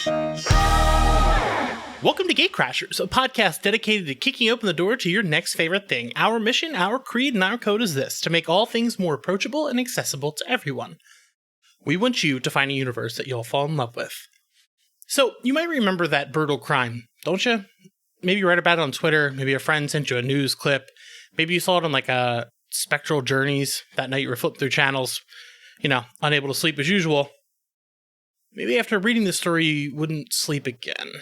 Welcome to Gatecrashers, a podcast dedicated to kicking open the door to your next favorite thing. Our mission, our creed, and our code is this: to make all things more approachable and accessible to everyone. We want you to find a universe that you'll fall in love with. So, you might remember that brutal crime, don't you? Maybe you read about it on Twitter, maybe a friend sent you a news clip, maybe you saw it on like a Spectral Journeys that night you were flipping through channels, unable to sleep as usual. Maybe after reading the story, you wouldn't sleep again.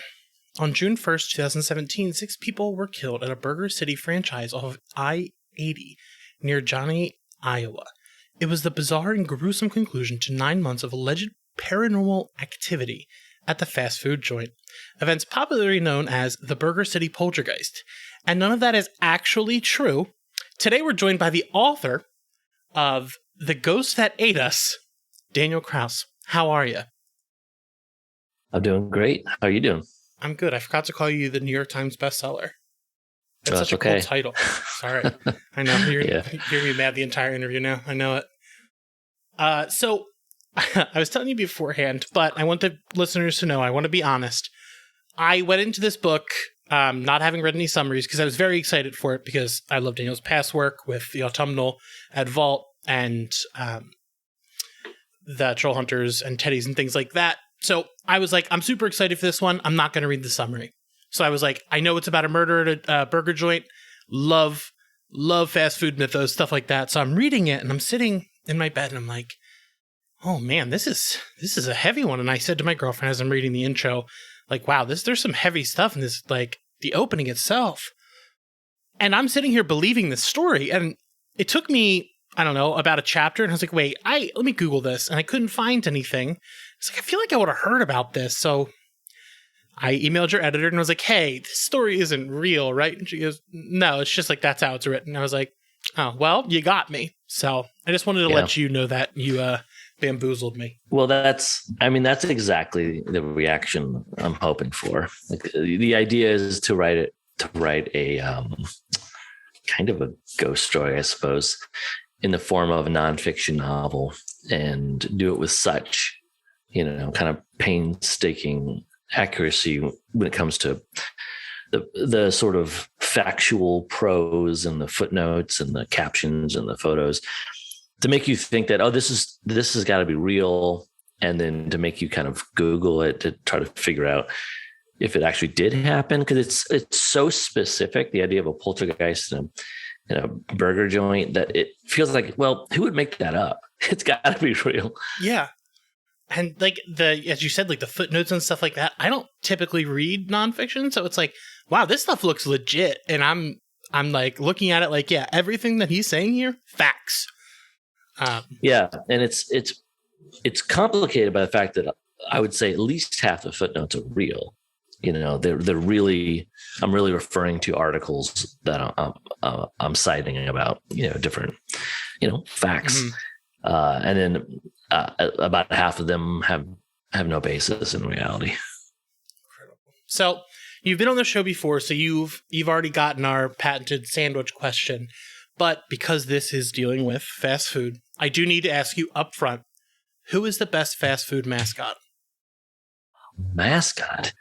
On June 1st, 2017, 6 people were killed at a Burger City franchise off of I-80 near Jonny, Iowa. It was the bizarre and gruesome conclusion to 9 months of alleged paranormal activity at the fast food joint, events popularly known as the Burger City Poltergeist. And none of that is actually true. Today we're joined by the author of The Ghost That Ate Us, Daniel Kraus. How are you? I'm doing great. How are you doing? I'm good. I forgot to call you the New York Times bestseller. It's such a okay. cool title. Sorry. I know. You're going to be mad the entire interview now. I know it. So, I was telling you beforehand, but I want the listeners to know, I want to be honest. I went into this book not having read any summaries because I was very excited for it because I love Daniel's past work with the Autumnal at Vault and the Troll Hunters and Teddy's and things like that. So I was like, I'm super excited for this one. I'm not going to read the summary. So I was like, I know it's about a murder at a burger joint. Love fast food mythos, stuff like that. So I'm reading it and I'm sitting in my bed and I'm like, oh man, this is a heavy one. And I said to my girlfriend as I'm reading the intro, like, wow, there's some heavy stuff in this, like the opening itself. And I'm sitting here believing this story. And it took me, I don't know, about a chapter. And I was like, wait, let me Google this. And I couldn't find anything. It's like, I feel like I would have heard about this. So I emailed your editor and was like, hey, this story isn't real, right? And she goes, no, it's just like, that's how it's written. I was like, oh, well, you got me. So I just wanted to let you know that you bamboozled me. Well, that's exactly the reaction I'm hoping for. Like, the idea is to write a kind of a ghost story, I suppose, in the form of a nonfiction novel, and do it with such, kind of painstaking accuracy when it comes to the sort of factual prose and the footnotes and the captions and the photos, to make you think that, oh, this has got to be real, and then to make you kind of Google it to try to figure out if it actually did happen, because it's so specific, the idea of a poltergeist in a burger joint, that it feels like, well, who would make that up? It's got to be real. Yeah. And like as you said, like the footnotes and stuff like that, I don't typically read nonfiction. So it's like, wow, this stuff looks legit. And I'm like looking at it like, yeah, everything that he's saying here, facts. Yeah. And it's complicated by the fact that I would say at least half the footnotes are real. They're really, I'm really referring to articles that I'm citing about, different, facts. Mm-hmm. And then about half of them have no basis in reality. Incredible. So you've been on the show before, so you've already gotten our patented sandwich question. But because this is dealing with fast food, I do need to ask you up front, who is the best fast food mascot? Mascot?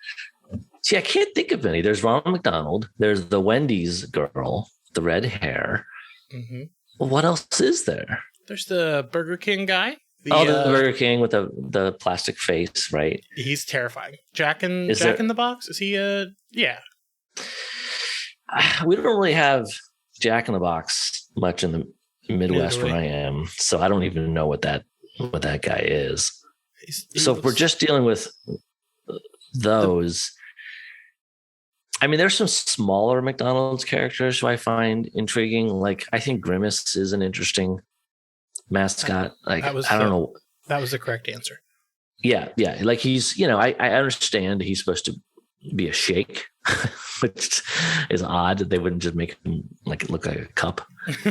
See, I can't think of any. There's Ronald McDonald. There's the Wendy's girl, the red hair. Mm-hmm. What else is there? There's the Burger King guy. The Burger King with the plastic face, right? He's terrifying. Jack in the Box? Is he yeah. We don't really have Jack in the Box much in the Midwest where I am, so I don't even know what that guy is. So if we're just dealing with those, there's some smaller McDonald's characters who I find intriguing. Like, I think Grimace is an interesting mascot. Like, I don't know. That was the correct answer. Yeah. Like, he's, I understand he's supposed to be a shake, which is odd. They wouldn't just make him look like a cup,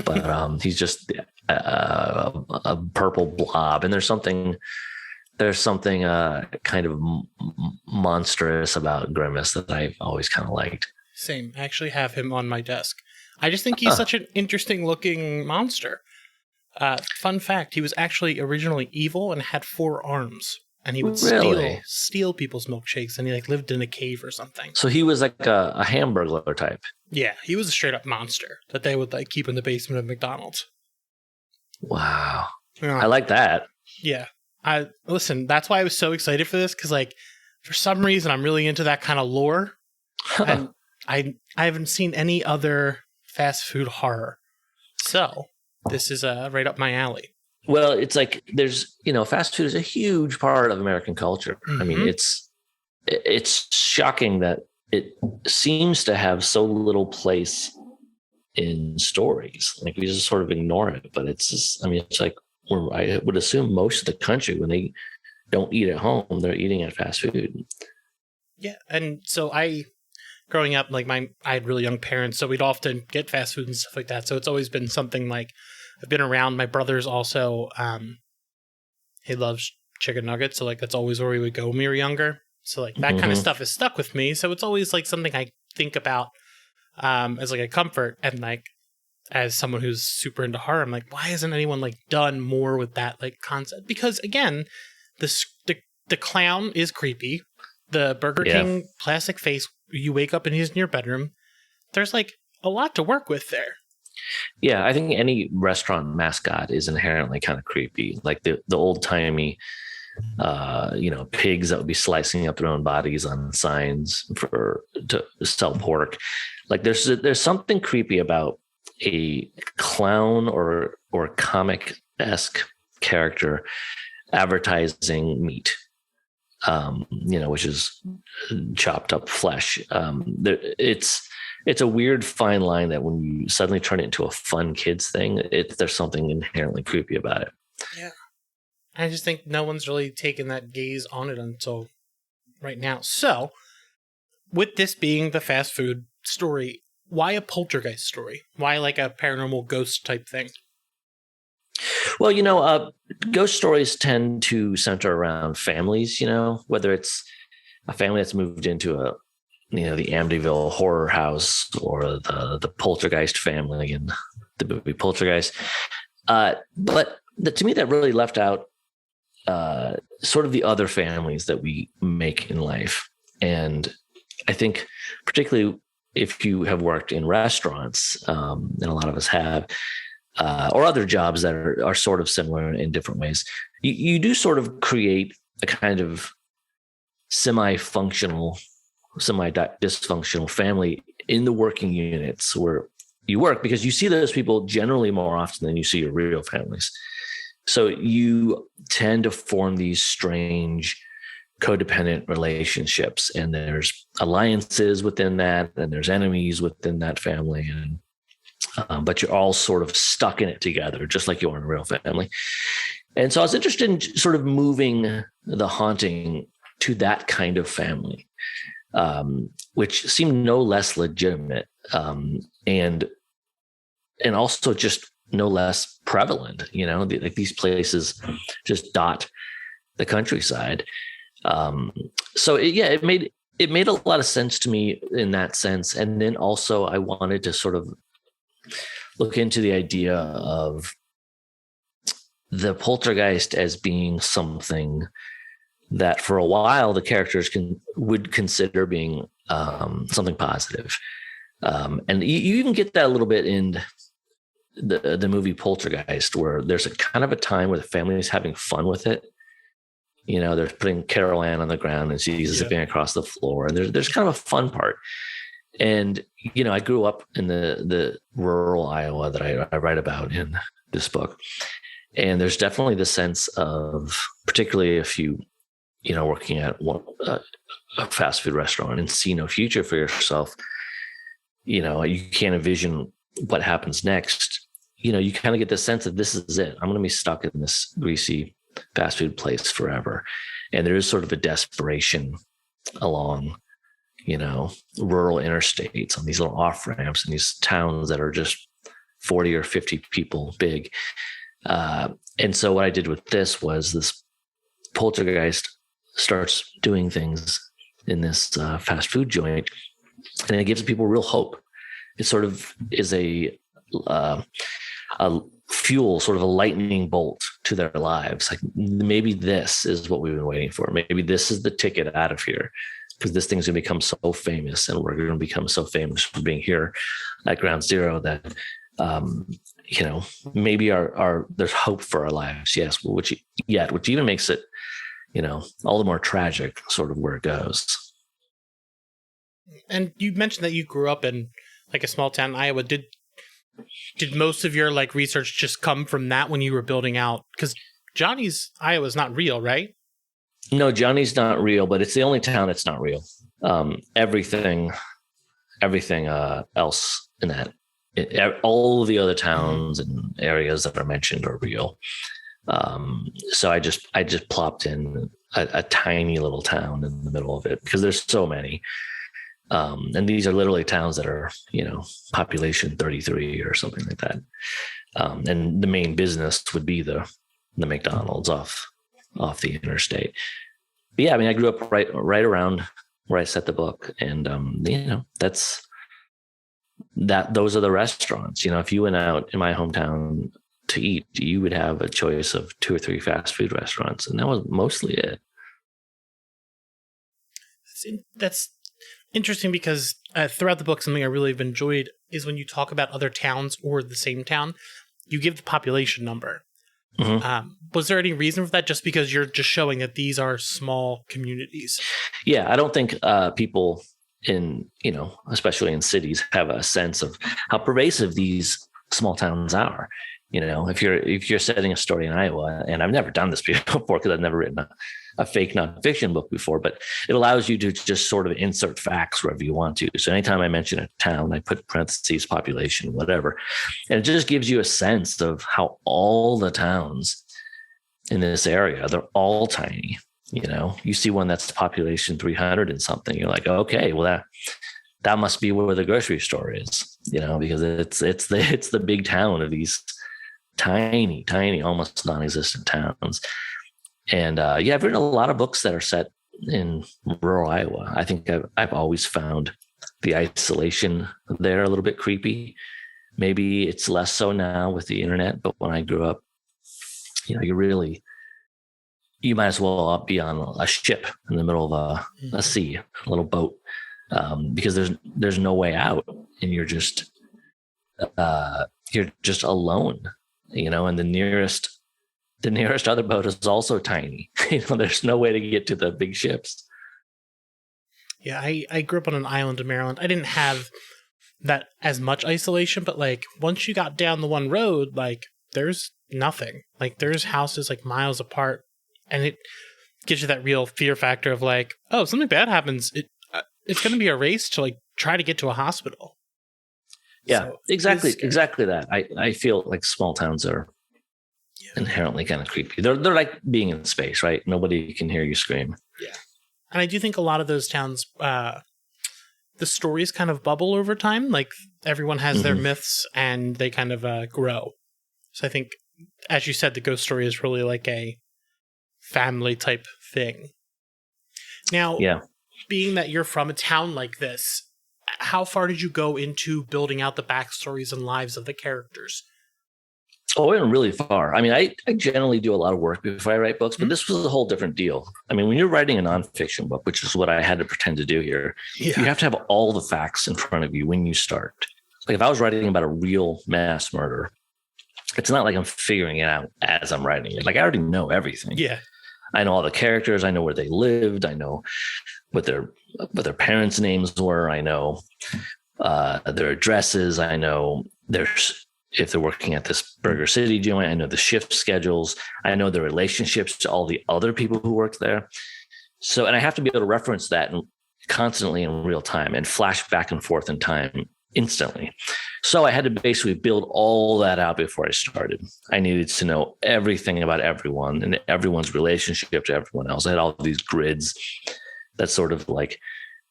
but he's just a purple blob. And there's something kind of monstrous about Grimace that I've always kind of liked. Same. I actually have him on my desk. I just think he's such an interesting looking monster. Fun fact, he was actually originally evil and had 4 arms. and he would Really? steal people's milkshakes, and he like lived in a cave or something. So he was like a Hamburglar type. Yeah, he was a straight up monster that they would like keep in the basement of McDonald's. Wow. Yeah. I like that. Yeah. Listen, that's why I was so excited for this, because like for some reason I'm really into that kind of lore. And I haven't seen any other fast food horror. So this is right up my alley. Well, it's like there's, fast food is a huge part of American culture. Mm-hmm. I mean, it's shocking that it seems to have so little place in stories. Like we just sort of ignore it, but it's just, I mean, it's like I would assume most of the country, when they don't eat at home, they're eating at fast food. Yeah. And so growing up, like I had really young parents, so we'd often get fast food and stuff like that. So it's always been something like I've been around. My brother's also, he loves chicken nuggets. So like that's always where we would go when we were younger. So like that kind of stuff is stuck with me. So it's always like something I think about as like a comfort. And like as someone who's super into horror, I'm like, why hasn't anyone like done more with that like concept? Because again, the clown is creepy. The Burger King plastic face, you wake up and he's in your bedroom. There's like a lot to work with there. Yeah, I think any restaurant mascot is inherently kind of creepy. Like the old timey, pigs that would be slicing up their own bodies on signs to sell pork. Like there's something creepy about a clown or comic-esque character advertising meat. Which is chopped up flesh. It's a weird fine line that when you suddenly turn it into a fun kids thing, there's something inherently creepy about it. Yeah. I just think no one's really taken that gaze on it until right now. So, with this being the fast food story, why a poltergeist story? Why like a paranormal ghost type thing? Well, ghost stories tend to center around families, whether it's a family that's moved into the Amityville horror house or the Poltergeist family in the movie Poltergeist. But to me, that really left out sort of the other families that we make in life. And I think particularly if you have worked in restaurants, and a lot of us have, or other jobs that are sort of similar in different ways, you do sort of create a kind of semi-dysfunctional family in the working units where you work, because you see those people generally more often than you see your real families. So you tend to form these strange codependent relationships, and there's alliances within that, and there's enemies within that family, and but you're all sort of stuck in it together, just like you are in a real family. And so I was interested in sort of moving the haunting to that kind of family, which seemed no less legitimate, and also just no less prevalent. Like these places just dot the countryside. So it made a lot of sense to me in that sense. And then also I wanted to sort of look into the idea of the poltergeist as being something that for a while the characters would consider being something positive. And you even get that a little bit in the movie Poltergeist, where there's a kind of a time where the family is having fun with it. They're putting Carol Ann on the ground and she's zipping across the floor, and there's kind of a fun part. And, I grew up in the rural Iowa that I write about in this book. And there's definitely the sense of, particularly if you, working at a fast food restaurant and see no future for yourself, you can't envision what happens next. You kind of get the sense that this is it. I'm going to be stuck in this greasy fast food place forever. And there is sort of a desperation along, rural interstates on these little off ramps in these towns that are just 40 or 50 people big. And so what I did with this was this poltergeist starts doing things in this fast food joint, and it gives people real hope. It sort of is a fuel, sort of a lightning bolt to their lives. Like maybe this is what we've been waiting for. Maybe this is the ticket out of here, because this thing's going to become so famous, and we're going to become so famous for being here at Ground Zero that, maybe our there's hope for our lives. Yes. Which even makes it, all the more tragic sort of where it goes. And you mentioned that you grew up in like a small town in Iowa. Did most of your like research just come from that when you were building out? Because Jonny's Iowa is not real, right? No, Jonny's not real, but it's the only town that's not real. Everything else in that, all of the other towns and areas that are mentioned are real. So I just plopped in a tiny little town in the middle of it because there's so many. And these are literally towns that are, population 33 or something like that. And the main business would be the McDonald's off the interstate. But yeah, I mean, I grew up right around where I set the book, and those are the restaurants. If you went out in my hometown to eat, you would have a choice of 2 or 3 fast food restaurants, and that was mostly it. That's interesting because throughout the book, something I really have enjoyed is when you talk about other towns or the same town, you give the population number. Mm-hmm. Was there any reason for that? Just because you're just showing that these are small communities? Yeah, I don't think people in, especially in cities, have a sense of how pervasive these small towns are. If you're setting a story in Iowa, and I've never done this before because I've never written a fake nonfiction book before, but it allows you to just sort of insert facts wherever you want to. So anytime I mention a town, I put parentheses, population, whatever. And it just gives you a sense of how all the towns in this area, they're all tiny. You see one that's population 300 and something. You're like, okay, well that must be where the grocery store is, because it's the big town of these tiny, almost non-existent towns. And I've written a lot of books that are set in rural Iowa. I think I've always found the isolation there a little bit creepy. Maybe it's less so now with the internet, but when I grew up, you might as well be on a ship in the middle of a sea, a little boat, because there's no way out, and you're just alone, and the nearest other boat is also tiny. There's no way to get to the big ships. Yeah, I grew up on an island in Maryland. I didn't have that as much isolation, but like once you got down the one road, like there's nothing. Like there's houses like miles apart, and it gives you that real fear factor of like, oh, if something bad happens, it's going to be a race to like try to get to a hospital. Yeah, so exactly that. I feel like small towns are inherently kind of creepy. They're like being in space, right? Nobody can hear you scream. Yeah. And I do think a lot of those towns, the stories kind of bubble over time. Like everyone has their myths and they kind of grow. So I think, as you said, the ghost story is really like a family type thing. Now, being that you're from a town like this, how far did you go into building out the backstories and lives of the characters? Oh, I went really far. I mean, I generally do a lot of work before I write books, but this was a whole different deal. I mean, when you're writing a nonfiction book, which is what I had to pretend to do here, you have to have all the facts in front of you when you start. Like if I was writing about a real mass murder, it's not like I'm figuring it out as I'm writing it. Like I already know everything. Yeah. I know all the characters. I know where they lived. I know what their parents' names were. I know their addresses. I know if they're working at this Burger City joint. I know the shift schedules. I know the relationships to all the other people who work there. So, and I have to be able to reference that constantly in real time and flash back and forth in time instantly. So I had to basically build all that out before I started. I needed to know everything about everyone and everyone's relationship to everyone else. I had all these grids that sort of like,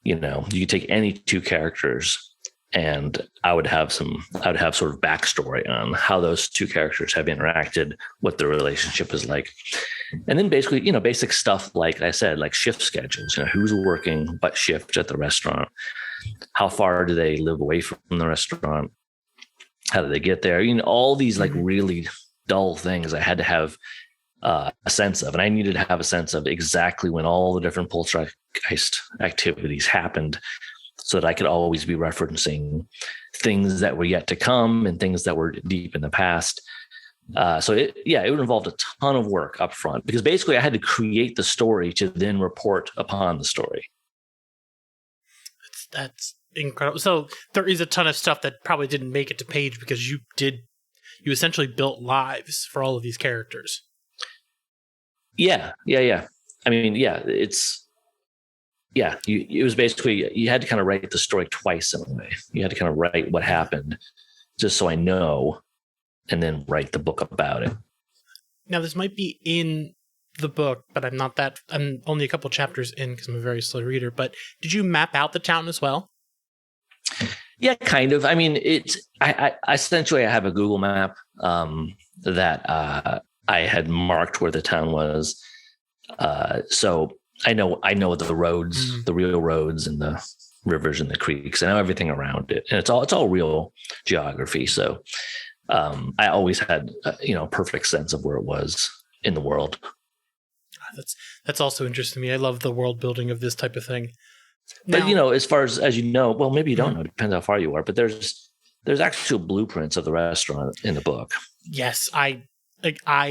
you could take any two characters and I would have sort of backstory on how those two characters have interacted, what their relationship is like. And then basically, basic stuff, like I said, like shift schedules, who's working what shift at the restaurant, how far do they live away from the restaurant, how do they get there? All these like really dull things I had to have a sense of, and I needed to have a sense of exactly when all the different poltergeist activities happened, so that I could always be referencing things that were yet to come and things that were deep in the past. So it involved a ton of work up front, because basically I had to create the story to then report upon the story. That's incredible. So there is a ton of stuff that probably didn't make it to page because you essentially built lives for all of these characters. Yeah. I mean, it was basically, you had to kind of write the story twice in a way. You had to kind of write what happened just so I know, and then write the book about it. Now, this might be in the book, but I'm only a couple chapters in because I'm a very slow reader, but did you map out the town as well? Yeah, kind of. I mean, I essentially have a Google map that I had marked where the town was. So I know the roads, the real roads, and the rivers and the creeks. I know everything around it, and it's all real geography. So I always had a perfect sense of where it was in the world. That's also interesting to me. I love the world building of this type of thing. Now, but as far as you know, well, maybe you don't know. It depends how far you are. But there's actual blueprints of the restaurant in the book. Yes, I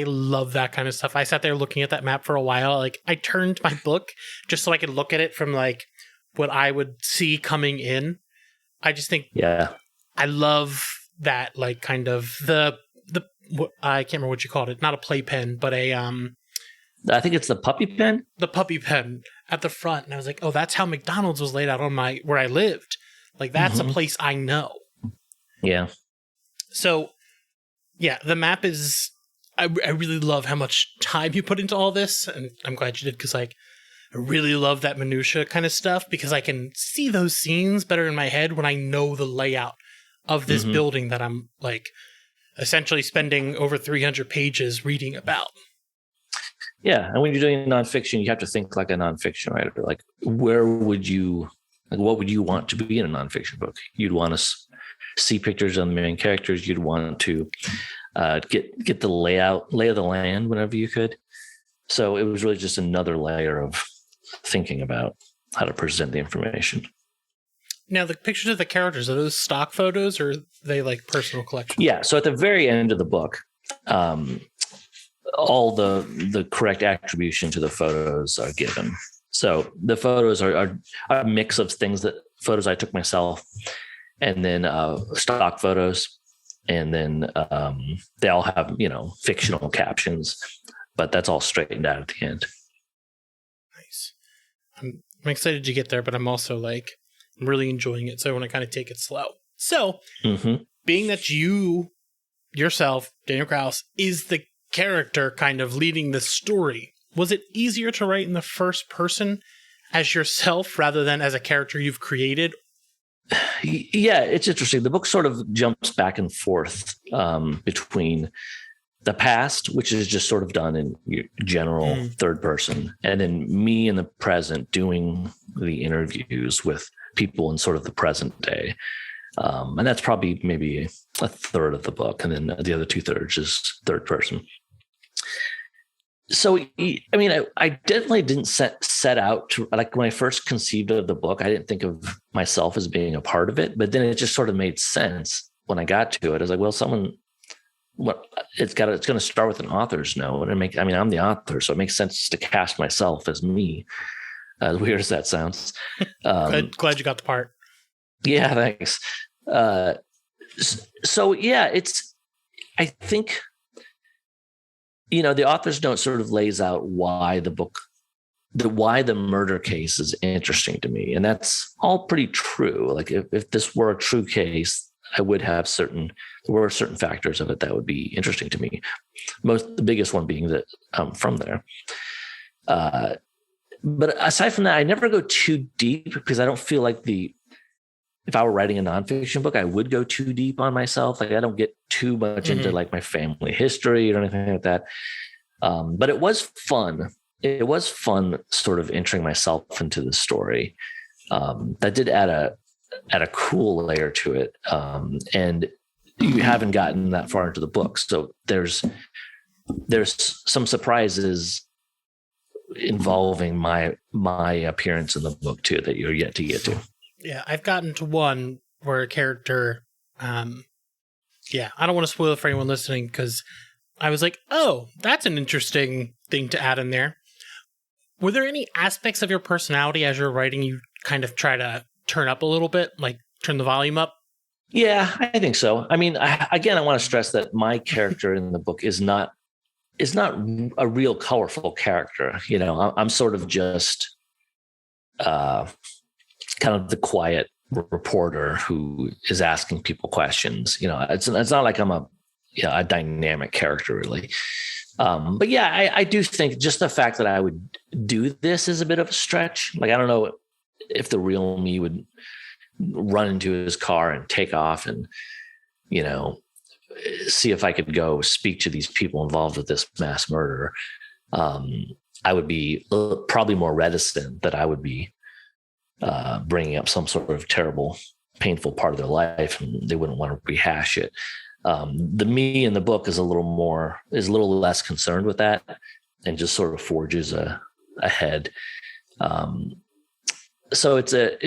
love that kind of stuff. I sat there looking at that map for a while. Like, I turned my book just so I could look at it from like what I would see coming in. I just think, I love that, like, kind of the I can't remember what you called it. Not a playpen, but I think it's the puppy pen. The puppy pen at the front, and I was like, oh, that's how McDonald's was laid out on where I lived. Like, that's a place I know. Yeah. So, yeah, the map is. I really love how much time you put into all this, and I'm glad you did, because like I really love that minutia kind of stuff, because I can see those scenes better in my head when I know the layout of this building that I'm like essentially spending over 300 pages reading about. Yeah, and when you're doing nonfiction, you have to think like a nonfiction writer. Like, what would you want to be in a nonfiction book? You'd want to see pictures of the main characters. You'd want to get the lay of the land whenever you could. So it was really just another layer of thinking about how to present the information. Now, the pictures of the characters, are those stock photos, or are they like personal collections? Yeah. So at the very end of the book, all the correct attribution to the photos are given. So the photos are a mix of photos I took myself, and then stock photos. And then they all have, fictional captions, but that's all straightened out at the end. Nice. I'm excited to get there, but I'm also like, I'm really enjoying it. So I want to kind of take it slow. So being that you yourself, Daniel Kraus, is the character kind of leading the story, was it easier to write in the first person as yourself rather than as a character you've created? Yeah, it's interesting. The book sort of jumps back and forth between the past, which is just sort of done in general third person, and then me in the present doing the interviews with people in sort of the present day. And that's probably maybe a third of the book. And then the other 2/3 is third person. So, I mean, I definitely didn't set out to, like, when I first conceived of the book, I didn't think of myself as being a part of it, but then it just sort of made sense when I got to it. I was like, well, it's going to start with an author's note, and I'm the author, so it makes sense to cast myself as me, as weird as that sounds. Glad you got the part. Yeah, thanks. So yeah, I think, the author's note sort of lays out why the murder case is interesting to me. And that's all pretty true. Like, if this were a true case, there were certain factors of it that would be interesting to me. The biggest one being that I'm from there. But aside from that, I never go too deep, because I don't feel like if I were writing a nonfiction book, I would go too deep on myself. Like, I don't get too much into like my family history or anything like that. But it was fun. It was fun sort of entering myself into the story. That did add a cool layer to it. And you haven't gotten that far into the book. So there's some surprises involving my appearance in the book too that you're yet to get to. Yeah, I've gotten to one where a character, I don't want to spoil it for anyone listening because I was like, oh, that's an interesting thing to add in there. Were there any aspects of your personality as you're writing you kind of try to turn up a little bit, like turn the volume up? Yeah, I think so. I mean, I want to stress that my character in the book is not a real colorful character. You know, I'm sort of just kind of the quiet reporter who is asking people questions. You know, it's not like I'm a dynamic character really. But yeah, I do think just the fact that I would do this is a bit of a stretch. Like, I don't know if the real me would run into his car and take off and, you know, see if I could go speak to these people involved with this mass murder. I would be probably more reticent that I would be bringing up some sort of terrible, painful part of their life, and they wouldn't want to rehash it. The me in the book is a little less concerned with that and just sort of forges ahead. So it's a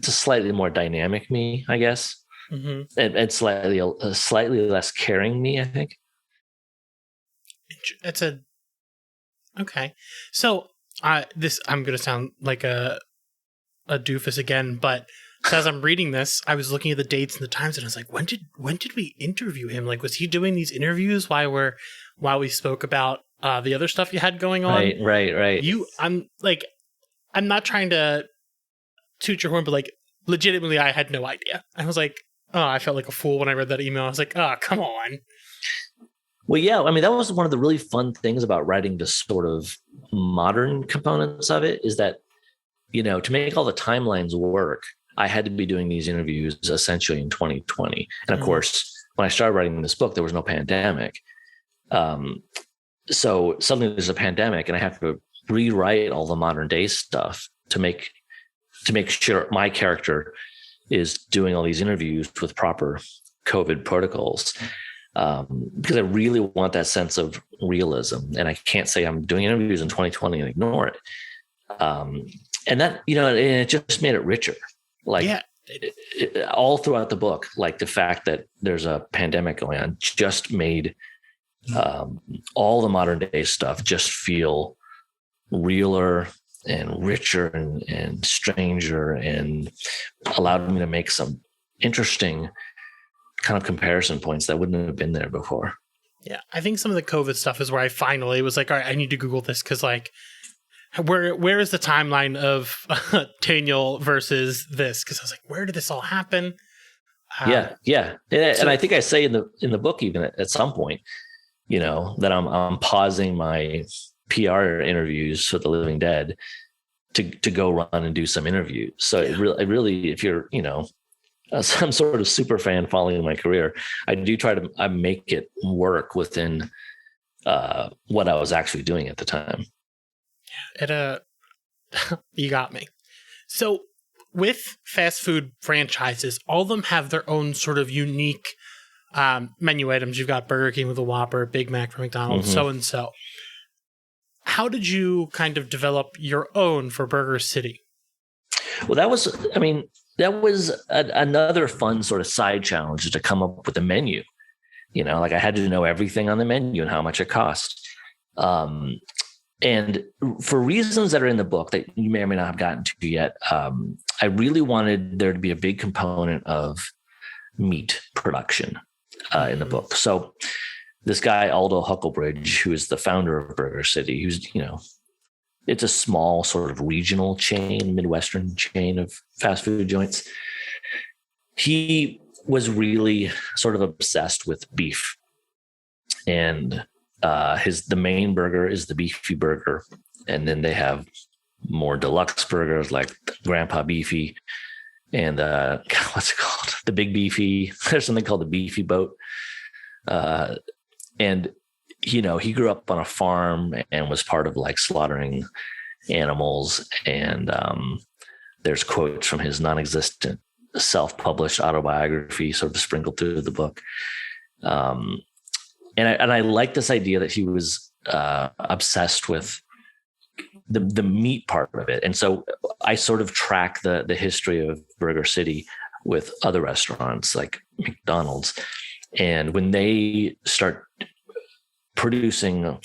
slightly more dynamic me, I guess. Mm-hmm. And slightly less caring me, I think. Okay. So I'm going to sound like a doofus again, but as I'm reading this, I was looking at the dates and the times, and I was like, when did we interview him? Like, was he doing these interviews while we spoke about the other stuff you had going on? Right. I'm not trying to toot your horn, but like, legitimately, I had no idea. I was like, oh, I felt like a fool when I read that email. I was like, oh, come on. Well, yeah, I mean, that was one of the really fun things about writing the sort of modern components of it is that, you know, to make all the timelines work, I had to be doing these interviews essentially in 2020. And of course, when I started writing this book, there was no pandemic. So suddenly there's a pandemic and I have to rewrite all the modern day stuff to make sure my character is doing all these interviews with proper COVID protocols. Because I really want that sense of realism, and I can't say I'm doing interviews in 2020 and ignore it. And that, you know, it just made it richer. Like, yeah. All throughout the book, like the fact that there's a pandemic going on just made all the modern day stuff just feel realer and richer and stranger, and allowed me to make some interesting kind of comparison points that wouldn't have been there before. Yeah, I think some of the COVID stuff is where I finally was like, all right, I need to Google this, because like, where is the timeline of Daniel versus this? Because I was like, where did this all happen? Yeah. And I think I say in the book even at some point, you know, that I'm pausing my PR interviews for the Living Dead to go run and do some interviews. So yeah. it really, if you're, you know, some sort of super fan following my career, I do try to make it work within what I was actually doing at the time. You got me. So with fast food franchises, all of them have their own sort of unique menu items. You've got Burger King with a Whopper, Big Mac from McDonald's, so-and-so. How did you kind of develop your own for Burger City? Well, that was another fun sort of side challenge to come up with a menu. You know, like I had to know everything on the menu and how much it cost. And for reasons that are in the book that you may or may not have gotten to yet, I really wanted there to be a big component of meat production in the book. So this guy, Aldo Hucklebridge, who is the founder of Burger City, who's, you know, it's a small sort of regional chain, Midwestern chain of fast food joints. He was really sort of obsessed with beef. And the main burger is the beefy burger. And then they have more deluxe burgers like Grandpa Beefy and what's it called? The Big Beefy. There's something called the Beefy Boat. And, you know, he grew up on a farm and was part of like slaughtering animals. And there's quotes from his non-existent self-published autobiography sort of sprinkled through the book. And I like this idea that he was obsessed with the meat part of it. And so I sort of track the history of Burger City with other restaurants like McDonald's. And when they start producing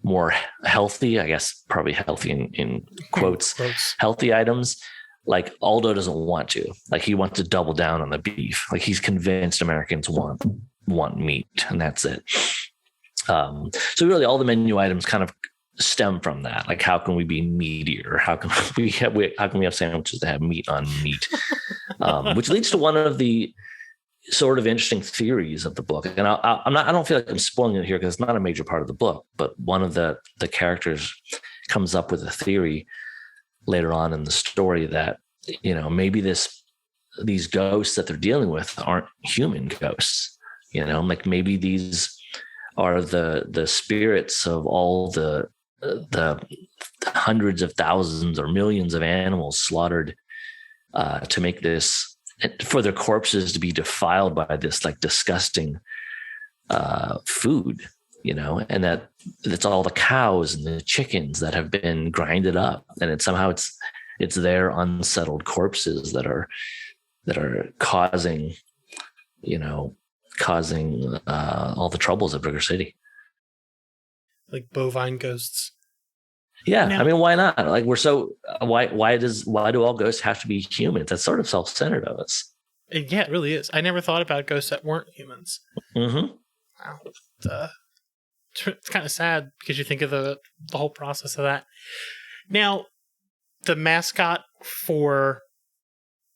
more healthy, I guess probably healthy in quotes, healthy items, like Aldo doesn't want to. Like he wants to double down on the beef. Like he's convinced Americans want meat, and that's it. So really all the menu items kind of stem from that. Like, how can we be meatier? How can we have sandwiches that have meat on meat? Which leads to one of the sort of interesting theories of the book. And I don't feel like I'm spoiling it here because it's not a major part of the book, but one of the characters comes up with a theory later on in the story that, maybe these ghosts that they're dealing with aren't human ghosts, like maybe these are the spirits of all the hundreds of thousands or millions of animals slaughtered to make this, for their corpses to be defiled by this like disgusting food, and that it's all the cows and the chickens that have been grinded up, and it's their unsettled corpses that are causing all the troubles of Burger City. Like bovine ghosts. Yeah. Now, I mean, why not? Like why do all ghosts have to be humans? That's sort of self-centered of us. Yeah, it really is. I never thought about ghosts that weren't humans. Mm-hmm. Wow. It's kind of sad because you think of the whole process of that. Now, the mascot for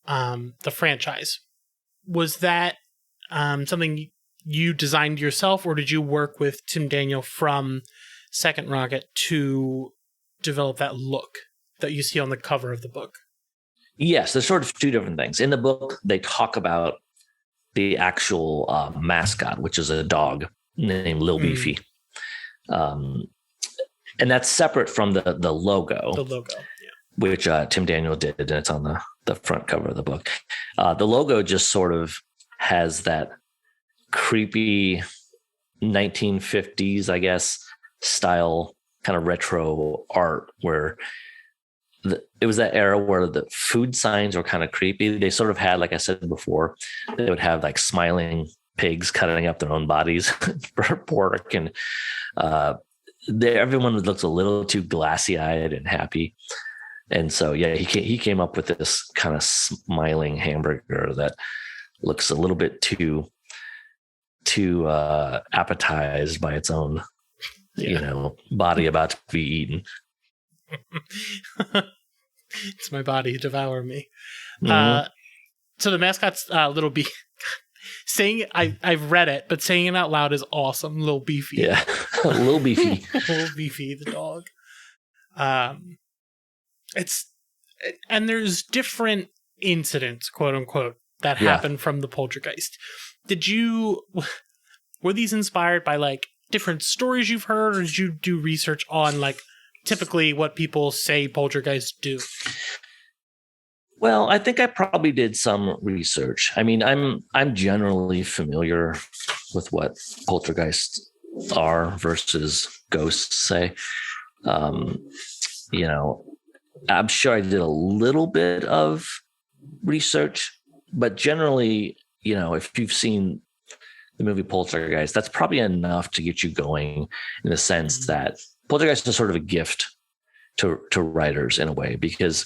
the franchise, was that something you designed yourself, or did you work with Tim Daniel from Second Rocket to develop that look that you see on the cover of the book? Yes, there's sort of two different things. In the book, they talk about the actual mascot, which is a dog named Lil Beefy. And that's separate from the logo. The logo, yeah. Which Tim Daniel did, and it's on the front cover of the book. The logo just sort of has that creepy 1950s, I guess, style kind of retro art where it was that era where the food signs were kind of creepy. They sort of had, like I said before, they would have like smiling pigs cutting up their own bodies for pork, and everyone looks a little too glassy-eyed and happy. And so, yeah, he came up with this kind of smiling hamburger that looks a little bit too appetized by its own, body about to be eaten. It's my body, devour me. Mm-hmm. So the mascot's Little Beefy. Saying I've read it, but saying it out loud is awesome. Lil Beefy. Yeah, Lil Beefy. Lil Beefy, the dog. And there's different incidents, quote unquote, that happen from the poltergeist. Were these inspired by like different stories you've heard, or did you do research on like typically what people say poltergeists do? Well, I think I probably did some research. I mean, I'm generally familiar with what poltergeists are versus ghosts, say. I'm sure I did a little bit of research, but generally, if you've seen the movie Poltergeist, that's probably enough to get you going, in the sense that Poltergeist is sort of a gift to writers in a way, because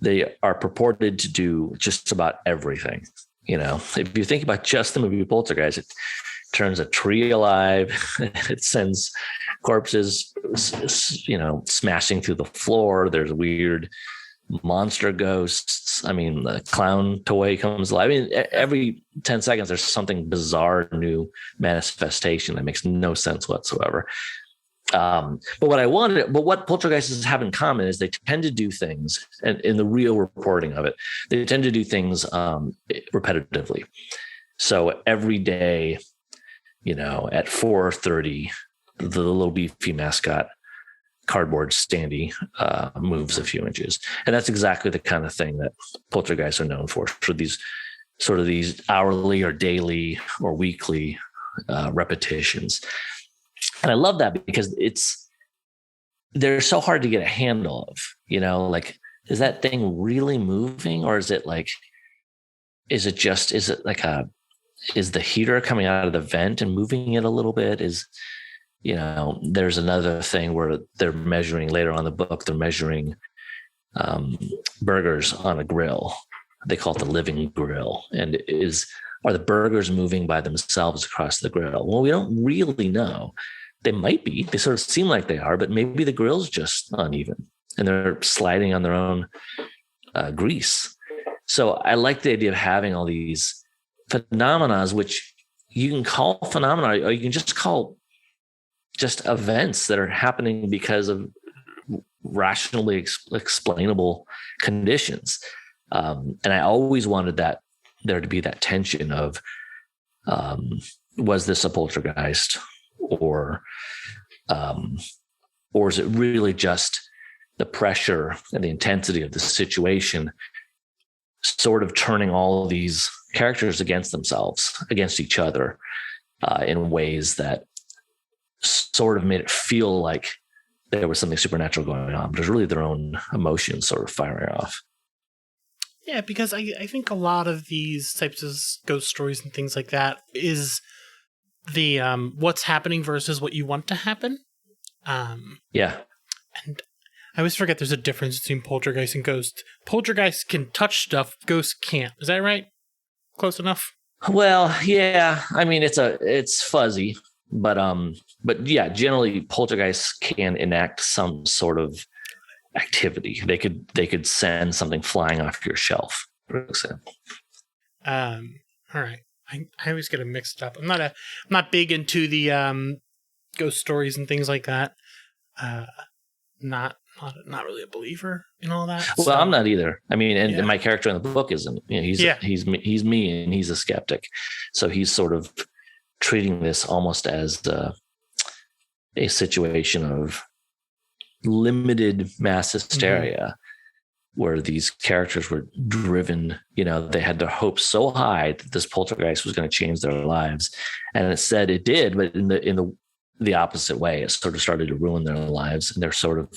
they are purported to do just about everything. If you think about just the movie Poltergeist, it turns a tree alive. It sends corpses, smashing through the floor. There's weird monster ghosts. I mean, the clown toy comes alive. I mean, every 10 seconds, there's something bizarre, new manifestation that makes no sense whatsoever. But what poltergeists have in common is they tend to do things, and in the real reporting of it, they tend to do things repetitively. So every day, at 4:30, the Little Beefy mascot cardboard standee moves a few inches. And that's exactly the kind of thing that poltergeists are known for these hourly or daily or weekly repetitions. And I love that because they're so hard to get a handle of, like, is that thing really moving, or is it is the heater coming out of the vent and moving it a little bit? There's another thing where they're measuring later on in the book, they're measuring burgers on a grill. They call it the living grill. And are the burgers moving by themselves across the grill? Well, we don't really know. They might be. They sort of seem like they are, but maybe the grill's just uneven and they're sliding on their own grease. So I like the idea of having all these phenomena, which you can call phenomena, or you can just call just events that are happening because of rationally explainable conditions. And I always wanted there to be that tension of, was this a poltergeist, or is it really just the pressure and the intensity of the situation sort of turning all of these characters against themselves, against each other, in ways that sort of made it feel like there was something supernatural going on, but it's really their own emotions sort of firing off. Yeah, because I think a lot of these types of ghost stories and things like that is the what's happening versus what you want to happen. Yeah. And I always forget there's a difference between poltergeist and ghost. Poltergeist can touch stuff, ghosts can't. Is that right? Close enough? Well, yeah. I mean, it's fuzzy, but yeah, generally poltergeists can enact some sort of activity. They could send something flying off your shelf, for example. All right. I always get them mixed up. I'm not big into the ghost stories and things like that. Not really a believer in all that. Well, I'm not either. I mean, and my character in the book isn't. He's me, and he's a skeptic. So he's sort of treating this almost as a situation of limited mass hysteria, where these characters were driven. They had their hopes so high that this poltergeist was going to change their lives, and it said it did, but in the opposite way. It sort of started to ruin their lives, and they're sort of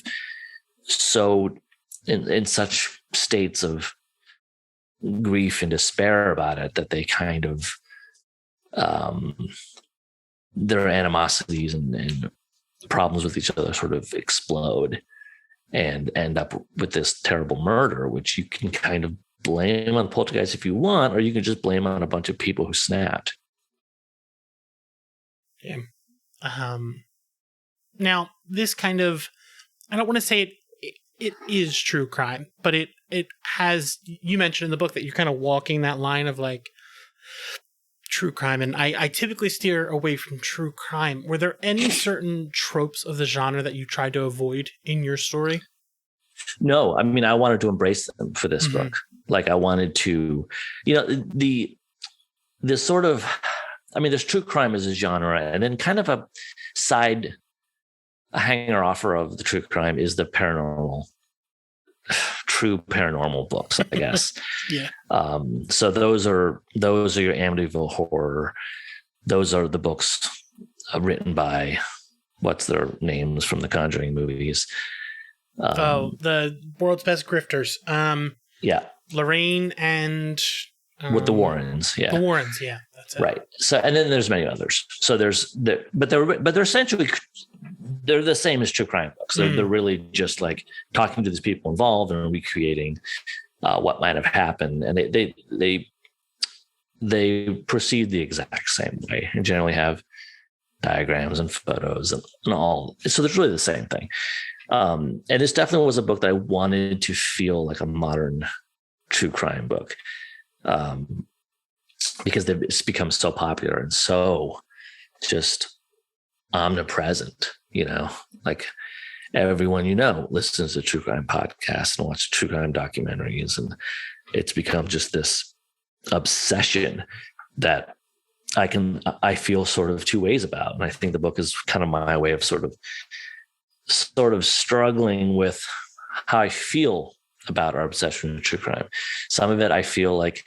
so in such states of grief and despair about it that they kind of their animosities and problems with each other sort of explode and end up with this terrible murder, which you can kind of blame on poltergeist if you want, or you can just blame on a bunch of people who snapped. Yeah. Now, this kind of, I don't want to say it is true crime, but it has, you mentioned in the book that you're kind of walking that line of like true crime, and I typically steer away from true crime. Were there any certain tropes of the genre that you tried to avoid in your story? No, I mean, I wanted to embrace them for this book. Like I wanted to, the sort of, I mean, there's true crime as a genre, and then kind of a hanger offer of the true crime is the true paranormal books, I guess. Yeah. So those are your Amityville Horror. Those are the books written by what's their names from the Conjuring movies. The world's best grifters. Yeah. Lorraine and with the Warrens, yeah. The Warrens, yeah, that's it. Right. So, and then there's many others. So but they're essentially they're the same as true crime books. They're really just like talking to these people involved and recreating what might have happened, and they proceed the exact same way and generally have diagrams and photos and all. So there's really the same thing. And this definitely was a book that I wanted to feel like a modern true crime book. Because it's become so popular and so just omnipresent, like everyone listens to true crime podcasts and watches true crime documentaries, and it's become just this obsession that I feel sort of two ways about. And I think the book is kind of my way of sort of sort of struggling with how I feel about our obsession with true crime. Some of it, I feel like,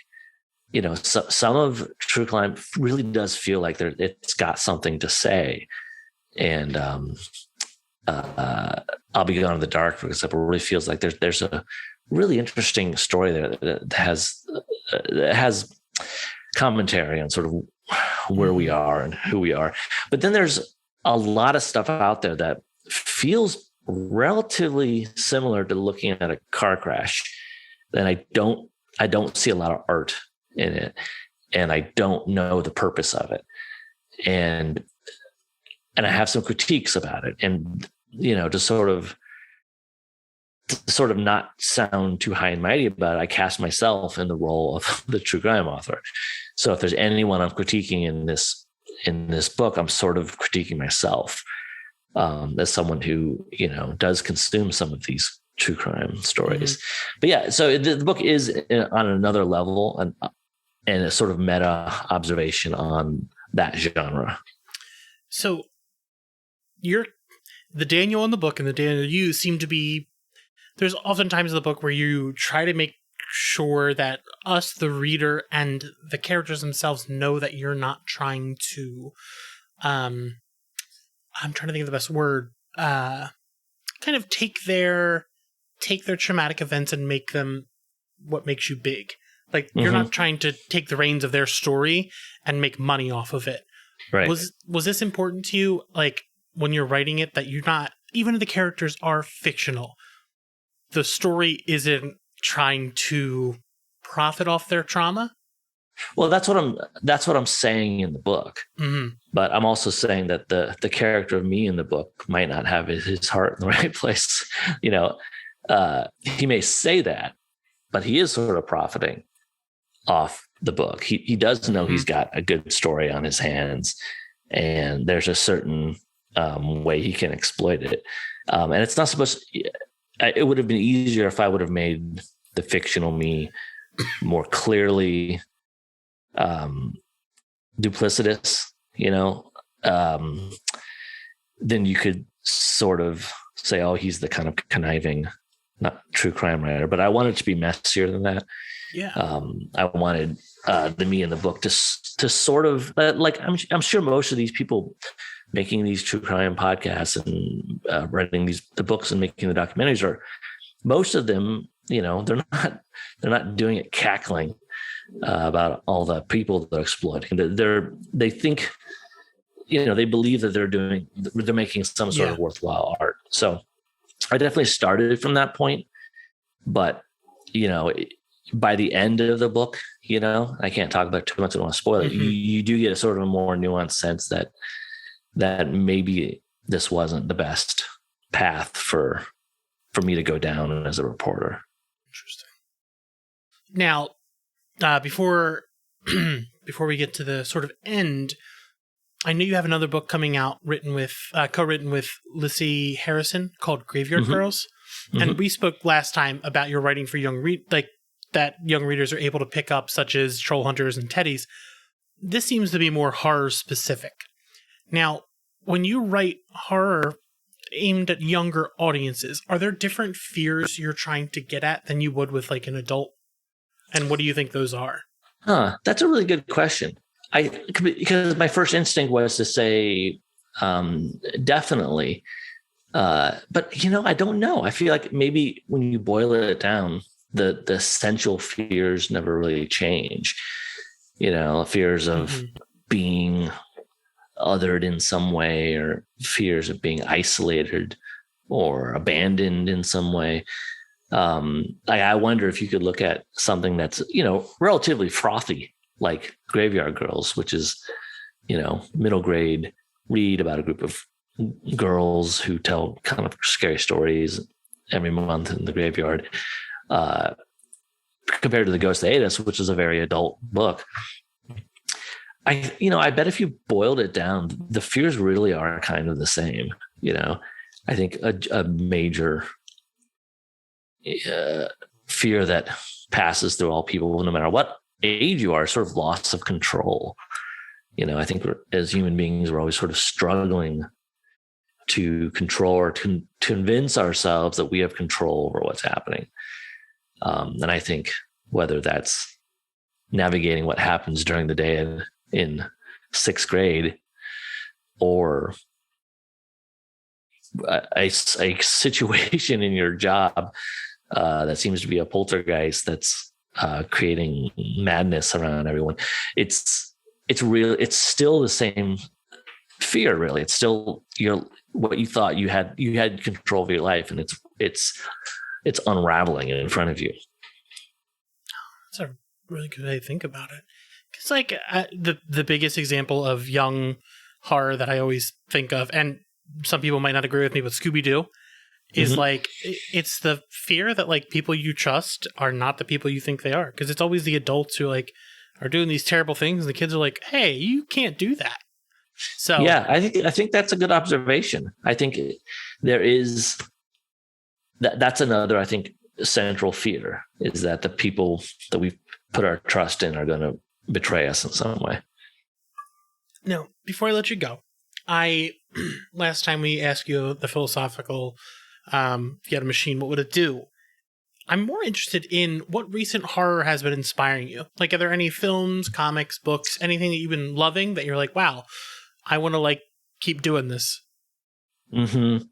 some of true crime really does feel like it's got something to say. And I'll Be Gone in the Dark, for example, really feels like there's a really interesting story there that has commentary on sort of where we are and who we are. But then there's a lot of stuff out there that feels relatively similar to looking at a car crash. And I don't see a lot of art in it, and I don't know the purpose of it. And I have some critiques about it. And, to sort of not sound too high and mighty about it, I cast myself in the role of the true crime author. So if there's anyone I'm critiquing in this book, I'm sort of critiquing myself, as someone who, does consume some of these true crime stories. Mm-hmm. But yeah, so the book is on another level and a sort of meta observation on that genre. So the Daniel in the book and the Daniel you seem to be, there's oftentimes in the book where you try to make sure that us, the reader, and the characters themselves know that you're not trying to, I'm trying to think of the best word, kind of take their traumatic events and make them what makes you big. Like, mm-hmm. You're not trying to take the reins of their story and make money off of it. Right. Was this important to you, like, when you're writing it, that you're not, even if the characters are fictional, the story isn't trying to profit off their trauma? Well, that's what I'm saying in the book. Mm-hmm. But I'm also saying that the character of me in the book might not have his heart in the right place. He may say that, but he is sort of profiting off the book. He does know mm-hmm. he's got a good story on his hands, and there's a certain way he can exploit it. And it's not supposed to, it would have been easier if I would have made the fictional me more clearly duplicitous, then you could sort of say, oh, he's the kind of conniving, not true crime writer. But I wanted it to be messier than that. Yeah. I wanted the me in the book to sort of like, I'm sure most of these people making these true crime podcasts and writing the books and making the documentaries are, most of them, they're not doing it cackling about all the people they're exploiting. They think, they believe that they're making some sort of worthwhile art. So I definitely started from that point, but by the end of the book, I can't talk about it too much. I don't want to spoil it. Mm-hmm. You do get a sort of a more nuanced sense that maybe this wasn't the best path for me to go down as a reporter. Interesting. Now, before we get to the sort of end, I know you have another book coming out co-written with Lissy Harrison called Graveyard mm-hmm. Girls. Mm-hmm. And we spoke last time about your writing for that young readers are able to pick up, such as Troll Hunters and Teddies. This seems to be more horror specific. Now, when you write horror aimed at younger audiences, are there different fears you're trying to get at than you would with like an adult? And what do you think those are? That's a really good question. Because my first instinct was to say definitely. But, I don't know. I feel like maybe when you boil it down, the essential fears never really change. Fears of mm-hmm. being othered in some way, or fears of being isolated or abandoned in some way. I wonder if you could look at something that's, relatively frothy, like Graveyard Girls, which is, middle grade read about a group of girls who tell kind of scary stories every month in the graveyard, compared to The Ghost That Ate Us, which is a very adult book. I bet if you boiled it down, the fears really are kind of the same. I think a major fear that passes through all people, no matter what age you are, sort of loss of control. I think as human beings, we're always sort of struggling to control or to convince ourselves that we have control over what's happening. And I think whether that's navigating what happens during the day in sixth grade, or a situation in your job that seems to be a poltergeist that's creating madness around everyone, it's still the same fear. Really, it's still what you thought you had control of your life, and it's unraveling in front of you. That's a really good way to think about it. Because like the biggest example of young horror that I always think of, and some people might not agree with me, but Scooby-Doo is like, it's the fear that like people you trust are not the people you think they are. Because it's always the adults who like are doing these terrible things, and the kids are like, hey, you can't do that. So yeah, I think that's a good observation. I think there is that's another, I think, central fear, is that the people that we put our trust in are going to betray us in some way. Now, before I let you go, last time we asked you the philosophical, if you had a machine, what would it do? I'm more interested in what recent horror has been inspiring you. Like, are there any films, comics, books, anything that you've been loving that you're like, wow, I want to like keep doing this? Let's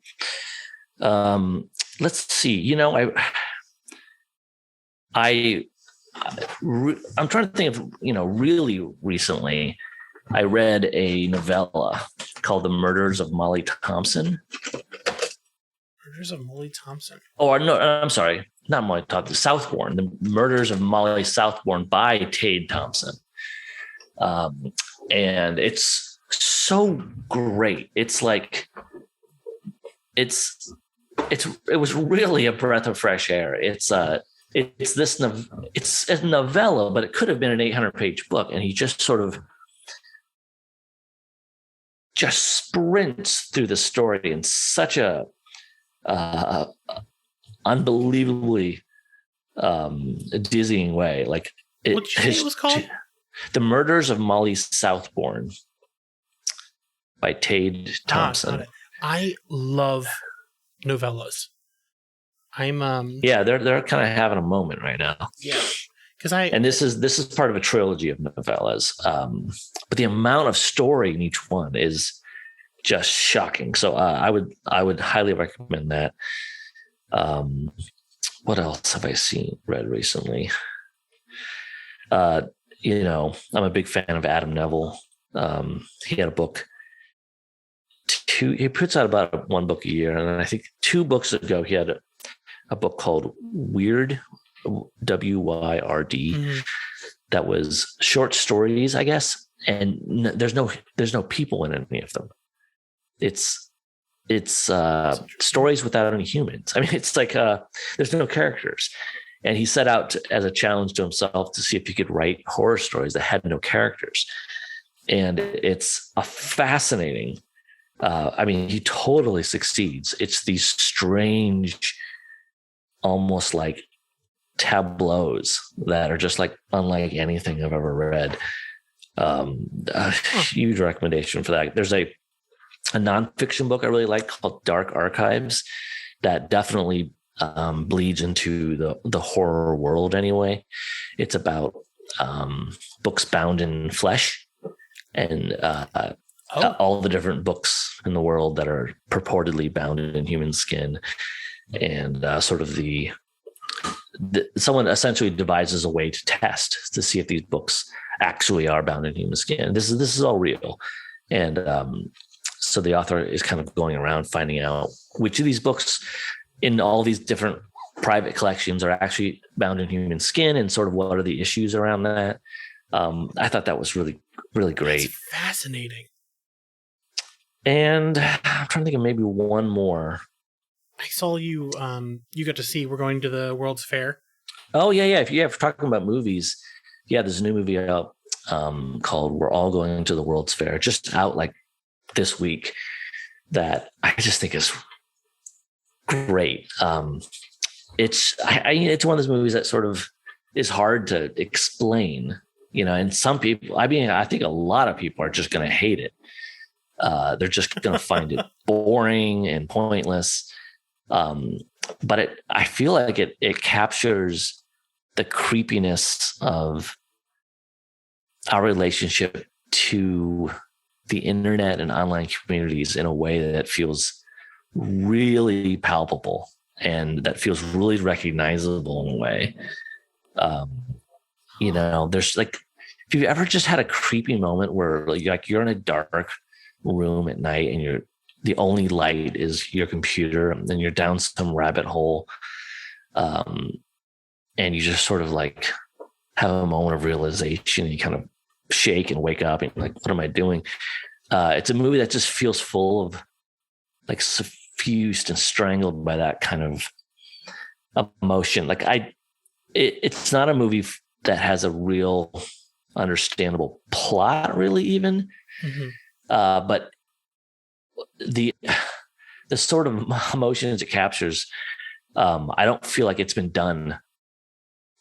see. I'm trying to think of, really recently, I read a novella called The Murders of Molly Thompson. Murders of Molly Thompson. Oh, no, I'm sorry. Not Molly Thompson. Southbourne. The Murders of Molly Southbourne by Tade Thompson. And it's so great. It's like, it was really a breath of fresh air. It's a novella, but it could have been an 800-page book. And he just sort of just sprints through the story in such a unbelievably dizzying way. Like, what did you say it was called? The Murders of Molly Southbourne by Tade Thompson. I love novellas. They're kind of having a moment right now. Yeah. And this is part of a trilogy of novellas. But the amount of story in each one is just shocking. So I would highly recommend that. What else have I read recently? I'm a big fan of Adam Neville. He had a book. He puts out about one book a year, and I think 2 books ago he had a book called Weird, WYRD, that was short stories, I guess, and there's no people in any of them. It's stories without any humans. I mean, it's like there's no characters, and he set out as a challenge to himself to see if he could write horror stories that had no characters, and it's a fascinating. He totally succeeds. It's these strange, almost like tableaus that are just like unlike anything I've ever read. A huge recommendation for that. There's a nonfiction book I really like called Dark Archives that definitely bleeds into the horror world anyway. It's about books bound in flesh and all the different books in the world that are purportedly bound in human skin, and sort of someone essentially devises a way to test to see if these books actually are bound in human skin. This is all real. And so the author is kind of going around finding out which of these books in all these different private collections are actually bound in human skin, and sort of what are the issues around that. I thought that was really, really great. That's fascinating. And I'm trying to think of maybe one more. I saw you got to see, we're going to the World's Fair. Oh, yeah. If you're talking about movies, there's a new movie out called We're All Going to the World's Fair, just out like this week, that I just think is great. It's one of those movies that sort of is hard to explain, and some people, I think a lot of people are just going to hate it. They're just going to find it boring and pointless. But I feel like it captures the creepiness of our relationship to the internet and online communities in a way that feels really palpable and that feels really recognizable in a way. There's like, if you've ever just had a creepy moment where you're in a dark room at night and the only light is your computer, and then you're down some rabbit hole, and you just sort of like have a moment of realization, and you kind of shake and wake up and you're like, what am I doing? It's a movie that just feels full of like suffused and strangled by that kind of emotion. Like it's not a movie that has a real understandable plot really even. Mm-hmm. But the sort of emotions it captures, I don't feel like it's been done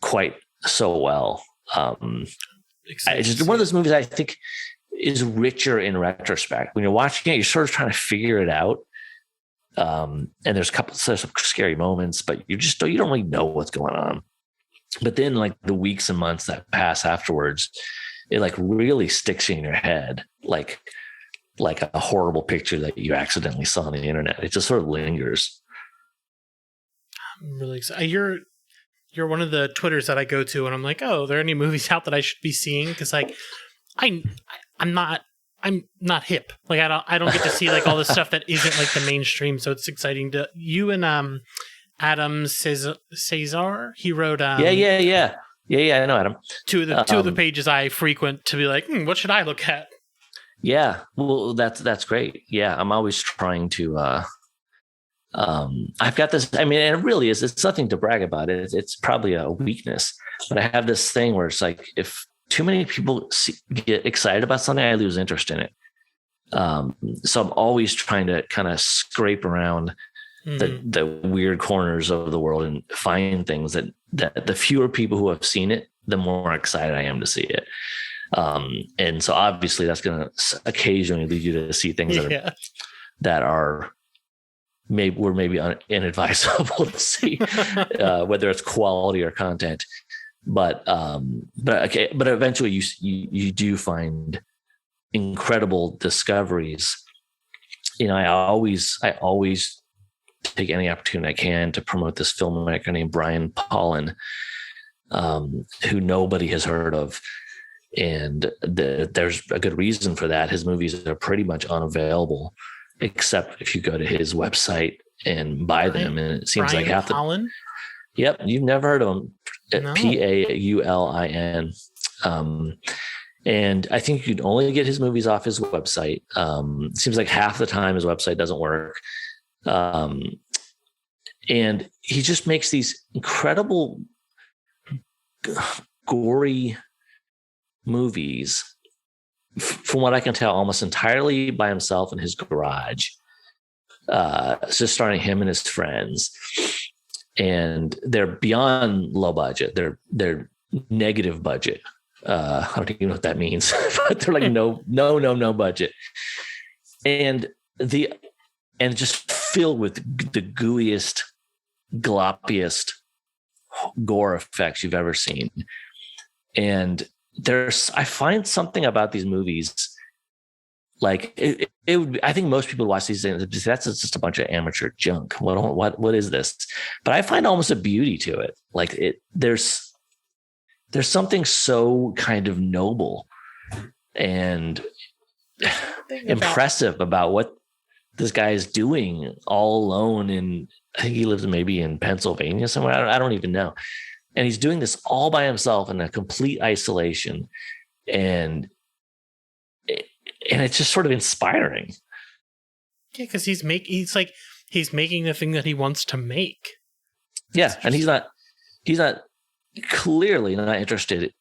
quite so well. It's just one of those movies I think is richer in retrospect. When you're watching it, you're sort of trying to figure it out. And there's some scary moments, but you don't really know what's going on. But then like the weeks and months that pass afterwards, it like really sticks in your head, like a horrible picture that you accidentally saw on the internet. It just sort of lingers. I'm really excited. You're one of the Twitters that I go to, and I'm like, oh, are there any movies out that I should be seeing? Because like, I'm not hip. Like I don't get to see like all the stuff that isn't like the mainstream. So it's exciting to you and Adam Cesar. He wrote Yeah. I know Adam. Two of the pages I frequent to be like, what should I look at? Yeah, well, that's great. Yeah, I'm always trying to. I've got this. I mean, and it really is. It's nothing to brag about. It's probably a weakness, but I have this thing where it's like if too many people get excited about something, I lose interest in it. So I'm always trying to kind of scrape around the weird corners of the world and find things that the fewer people who have seen it, the more excited I am to see it. And so obviously that's going to occasionally lead you to see things that are maybe inadvisable to see, whether it's quality or content. But eventually you do find incredible discoveries. I always take any opportunity I can to promote this filmmaker named Brian Pollan, who nobody has heard of. And there's a good reason for that. His movies are pretty much unavailable, except if you go to his website and buy them. And it seems Brian like half Pollan? Yep, you've never heard of him. No. Paulin. And I think you can only get his movies off his website. It seems like half the time his website doesn't work. And he just makes these incredible, gory movies, from what I can tell, almost entirely by himself in his garage. It's just starring him and his friends. And they're beyond low budget. They're negative budget. I don't even know what that means, but they're like no budget. And just filled with the gooeyest, gloppiest gore effects you've ever seen. And I find something about these movies, like it would. I think most people watch these things. That's just a bunch of amateur junk. What is this? But I find almost a beauty to it. Like there's something so kind of noble and impressive about what this guy is doing all alone. And I think he lives maybe in Pennsylvania somewhere. I don't even know. And he's doing this all by himself in a complete isolation. And it's just sort of inspiring. Yeah, because he's making the thing that he wants to make. Yeah, and he's not clearly not interested.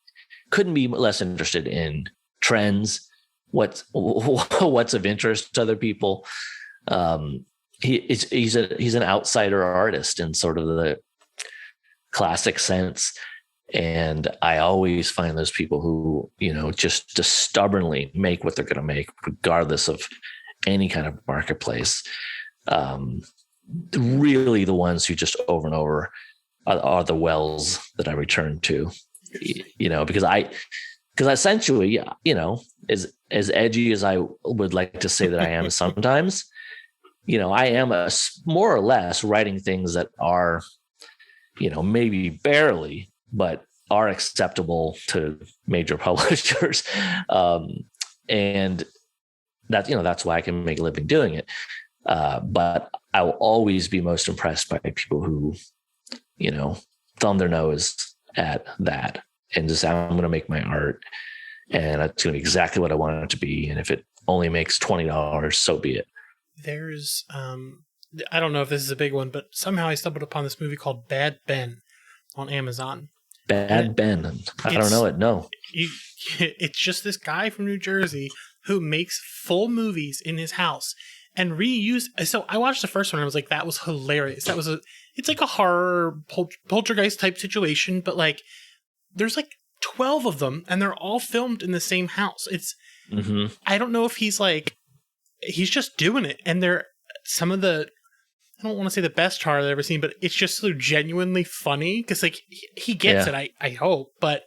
Couldn't be less interested in trends. What's of interest to other people. He's an outsider artist in sort of the classic sense. And I always find those people who, just stubbornly make what they're going to make, regardless of any kind of marketplace. Really the ones who just over and over are the wells that I return to, because essentially, as edgy as I would like to say that I am sometimes, I am more or less writing things that are, maybe barely, but are acceptable to major publishers. And that's why I can make a living doing it. But I will always be most impressed by people who, thumb their nose at that and just say, I'm going to make my art and it's going to be exactly what I want it to be. And if it only makes $20, so be it. There's, I don't know if this is a big one, but somehow I stumbled upon this movie called Bad Ben on Amazon. Bad Ben. I don't know it. No. It's just this guy from New Jersey who makes full movies in his house and reuse. So I watched the first one and I was like, that was hilarious. It's like a horror poltergeist type situation, but like there's like 12 of them and they're all filmed in the same house. I don't know if he's just doing it. And they're some of the, I don't want to say the best horror I've ever seen, but it's just so genuinely funny because like he gets it. I hope, but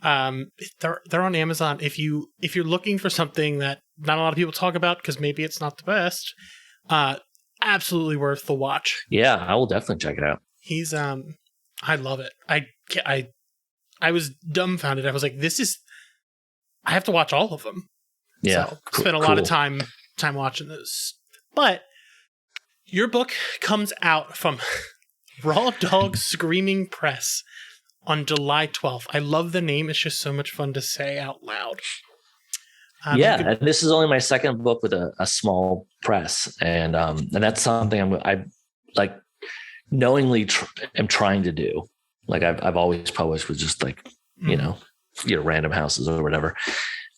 they're on Amazon. If you're looking for something that not a lot of people talk about because maybe it's not the best, absolutely worth the watch. Yeah, I will definitely check it out. He's I love it. I was dumbfounded. I was like, I have to watch all of them. Yeah, so spent a lot of time watching those. But your book comes out from Raw Dog Screaming Press on July 12th. I love the name. It's just so much fun to say out loud. And this is only my second book with a small press, and that's something I like knowingly am trying to do. Like I've always published with just like random houses or whatever.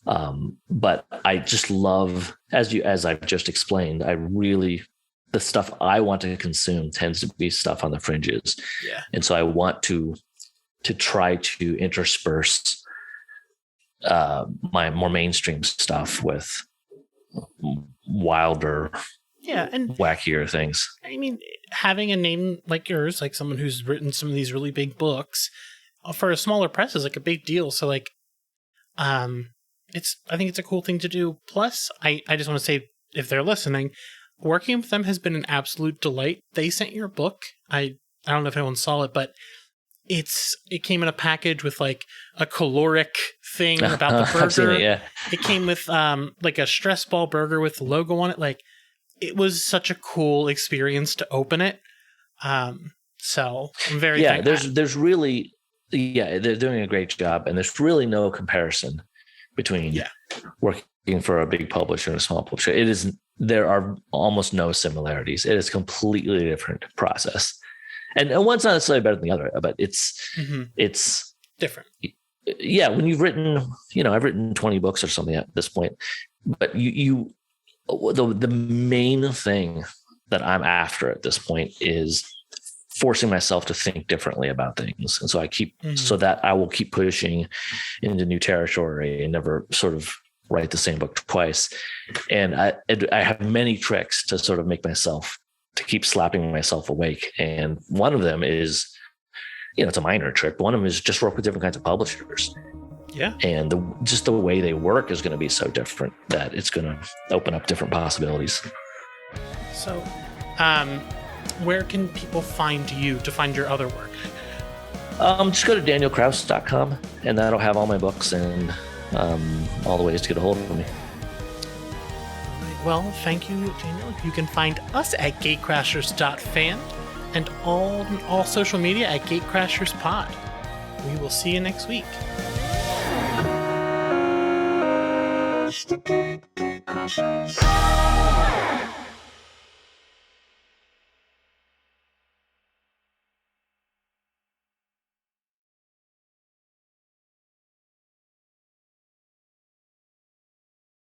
But I just love, as I've just explained, the stuff I want to consume tends to be stuff on the fringes. Yeah. And so I want to try to intersperse my more mainstream stuff with wilder, and wackier things. I mean, having a name like yours, like someone who's written some of these really big books for a smaller press is like a big deal. So like, I think it's a cool thing to do. Plus, I just want to say, if they're listening, working with them has been an absolute delight. They sent your book. I don't know if anyone saw it, but it came in a package with like a caloric thing about the burger. I've seen it, yeah. It came with like a stress ball burger with the logo on it. Like, it was such a cool experience to open it. So I'm very thankful. There's really they're doing a great job, and there's really no comparison between working for a big publisher and a small publisher. There are almost no similarities. It is a completely different process. And one's not necessarily better than the other, but it's different. Yeah. When you've written, I've written 20 books or something at this point, but the main thing that I'm after at this point is forcing myself to think differently about things. And so so that I will keep pushing into new territory and never sort of write the same book twice. And I have many tricks to sort of make myself, to keep slapping myself awake. And one of them is, it's a minor trick, but one of them is just work with different kinds of publishers. Yeah. And just the way they work is going to be so different that it's going to open up different possibilities. So, where can people find you to find your other work? Just go to danielkraus.com and that'll have all my books and all the ways to get a hold of me. Well, thank you, Daniel. You can find us at gatecrashers.fan and all social media at gatecrasherspod. We will see you next week. The Gatecrashers.